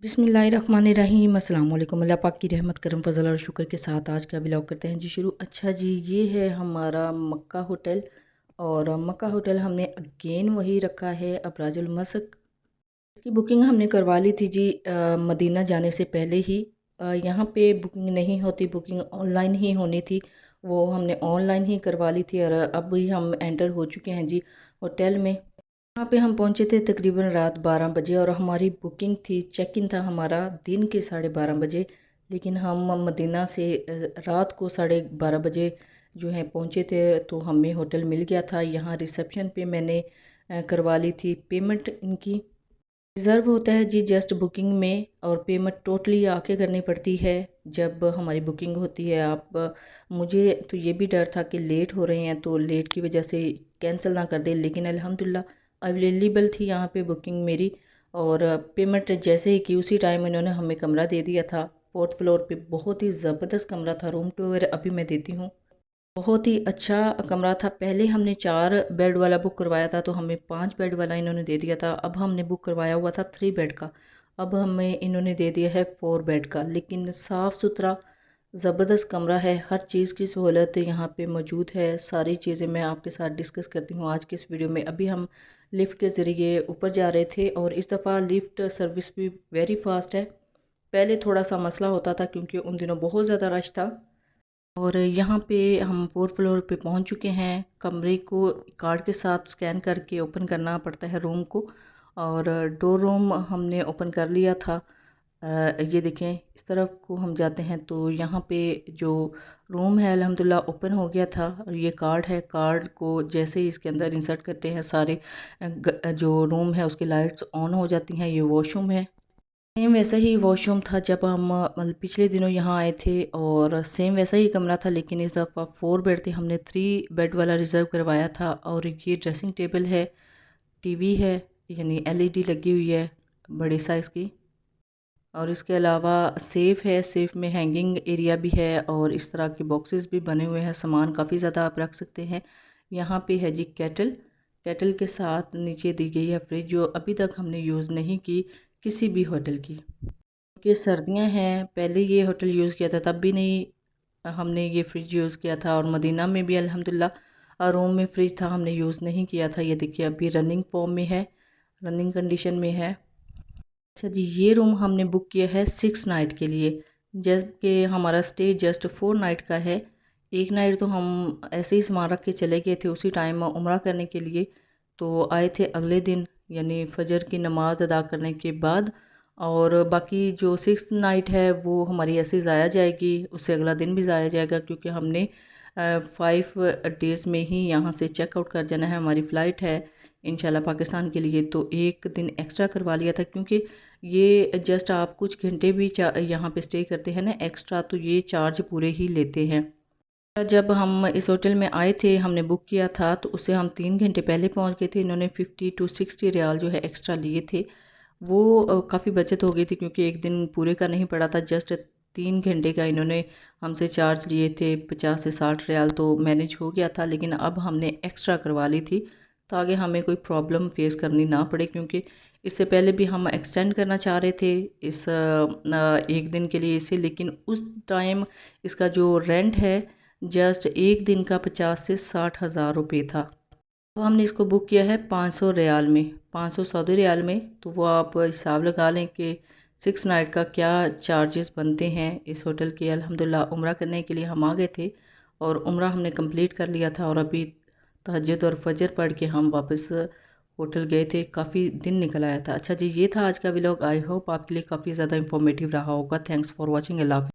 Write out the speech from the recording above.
बिस्मिल्लाहिर्रहमानिर्रहीम अस्सलाम वालेकुम। अल्लाह पाक की रहमत करम फजल और शुक्र के साथ आज का व्लॉग करते हैं जी शुरू। अच्छा जी, ये है हमारा मक्का होटल और मक्का होटल हमने अगेन वही रखा है अबराजुल मस्क। इसकी बुकिंग हमने करवा ली थी जी मदीना जाने से पहले ही। यहाँ पे बुकिंग नहीं होती, बुकिंग ऑनलाइन ही होनी थी, वो हमने ऑनलाइन ही करवा ली थी। और अब ही हम एंटर हो चुके हैं जी होटल में। यहाँ पे हम पहुँचे थे तकरीबन रात 12 बजे और हमारी बुकिंग थी, चेक इन था हमारा दिन के 12:30 बजे। लेकिन हम मदीना से रात को 12:30 बजे जो है पहुँचे थे, तो हमें होटल मिल गया था। यहाँ रिसेप्शन पे मैंने करवा ली थी पेमेंट इनकी। रिज़र्व होता है जी जस्ट बुकिंग में, और पेमेंट टोटली आके करनी पड़ती है जब हमारी बुकिंग होती है। आप मुझे तो ये भी डर था कि लेट हो रहे हैं तो लेट की वजह से कैंसिल ना कर दे, लेकिन अल्हम्दुलिल्लाह अवेलेबल थी यहाँ पे बुकिंग मेरी। और पेमेंट जैसे ही की उसी टाइम इन्होंने हमें कमरा दे दिया था 4th फ्लोर पे। बहुत ही ज़बरदस्त कमरा था, रूम टूर अभी मैं देती हूँ। बहुत ही अच्छा कमरा था। पहले हमने 4 बेड वाला बुक करवाया था, तो हमें 5 बेड वाला इन्होंने दे दिया था। अब हमने बुक करवाया हुआ था 3 बेड का, अब हमें इन्होंने दे दिया है 4 बेड का। लेकिन साफ़ सुथरा ज़बरदस्त कमरा है, हर चीज़ की सहूलत यहाँ पे मौजूद है। सारी चीज़ें मैं आपके साथ डिस्कस करती हूँ आज की इस वीडियो में। अभी हम लिफ्ट के ज़रिए ऊपर जा रहे थे और इस दफ़ा लिफ्ट सर्विस भी वेरी फास्ट है। पहले थोड़ा सा मसला होता था क्योंकि उन दिनों बहुत ज़्यादा रश था। और यहाँ पे हम 4th फ्लोर पे पहुँच चुके हैं। कमरे को कार्ड के साथ स्कैन करके ओपन करना पड़ता है रूम को, और डोर रूम हमने ओपन कर लिया था। ये देखें, इस तरफ को हम जाते हैं तो यहाँ पे जो रूम है अल्हम्दुलिल्लाह ओपन हो गया था। और ये कार्ड है, कार्ड को जैसे ही इसके अंदर इंसर्ट करते हैं सारे जो रूम है उसकी लाइट्स ऑन हो जाती हैं। ये वॉशरूम है, सेम वैसा ही वॉशरूम था जब हम मतलब पिछले दिनों यहाँ आए थे, और सेम वैसा ही कमरा था। लेकिन इस दफ़ा 4 बेड थे, हमने 3 बेड वाला रिज़र्व करवाया था। और ये ड्रेसिंग टेबल है, टीवी है, यानी एलईडी लगी हुई है बड़े साइज़ की। और इसके अलावा सेफ़ है, सेफ़ में हैंगिंग एरिया भी है और इस तरह के बॉक्सेस भी बने हुए हैं, सामान काफ़ी ज़्यादा आप रख सकते हैं। यहाँ पे है जी केटल, केटल के साथ नीचे दी गई है फ्रिज, जो अभी तक हमने यूज़ नहीं की किसी भी होटल की। कि सर्दियां हैं, पहले ये होटल यूज़ किया था तब भी नहीं हमने ये फ्रिज यूज़ किया था, और मदीना में भी अल्हम्दुलिल्लाह रूम में फ्रिज था, हमने यूज़ नहीं किया था। ये देखिए अभी रनिंग फॉर्म में है, रनिंग कंडीशन में है। अच्छा जी, ये रूम हमने बुक किया है 6 नाइट के लिए, जबकि हमारा स्टे जस्ट 4 नाइट का है। एक नाइट तो हम ऐसे ही सामान रख के चले गए थे उसी टाइम उम्रा करने के लिए, तो आए थे अगले दिन यानी फ़जर की नमाज अदा करने के बाद। और बाकी जो 6th नाइट है वो हमारी ऐसे ज़ाया जाएगी, उससे अगला दिन भी ज़ाया जाएगा, क्योंकि हमने 5 डेज़ में ही यहाँ से चेकआउट कर जाना है। हमारी फ़्लाइट है इंशाल्लाह पाकिस्तान के लिए, तो एक दिन एक्स्ट्रा करवा लिया था, क्योंकि ये जस्ट आप कुछ घंटे भी यहाँ पे स्टे करते हैं ना एक्स्ट्रा, तो ये चार्ज पूरे ही लेते हैं। जब हम इस होटल में आए थे, हमने बुक किया था, तो उससे हम 3 घंटे पहले पहुंच गए थे। इन्होंने 50 to 60 रियाल जो है एक्स्ट्रा लिए थे, वो काफ़ी बचत हो गई थी, क्योंकि एक दिन पूरे का नहीं पड़ा था, जस्ट 3 घंटे का इन्होंने हमसे चार्ज लिए थे। 50 से 60 रियाल तो मैनेज हो गया था, लेकिन अब हमने एक्स्ट्रा करवा ली थी ताकि हमें कोई प्रॉब्लम फेस करनी ना पड़े, क्योंकि इससे पहले भी हम एक्सटेंड करना चाह रहे थे इस एक दिन के लिए इसे, लेकिन उस टाइम इसका जो रेंट है जस्ट एक दिन का 50 से 60 हज़ार रुपये था। तो हमने इसको बुक किया है 500 रियाल में, 500 सऊदी रियाल में। तो वो आप हिसाब लगा लें कि 6 नाइट का क्या चार्जेस बनते हैं इस होटल के। अल्हम्दुलिल्लाह उम्रा करने के लिए हम आ गए थे और उम्रा हमने कंप्लीट कर लिया था, और अभी तहज्जुद और फजर पढ़ के हम वापस होटल गए थे। काफ़ी दिन निकल आया था। अच्छा जी, ये था आज का व्लॉग। आई होप आपके लिए काफ़ी ज़्यादा इंफॉर्मेटिव रहा होगा। Thanks for watching. अल्लाह हाफ़िज़।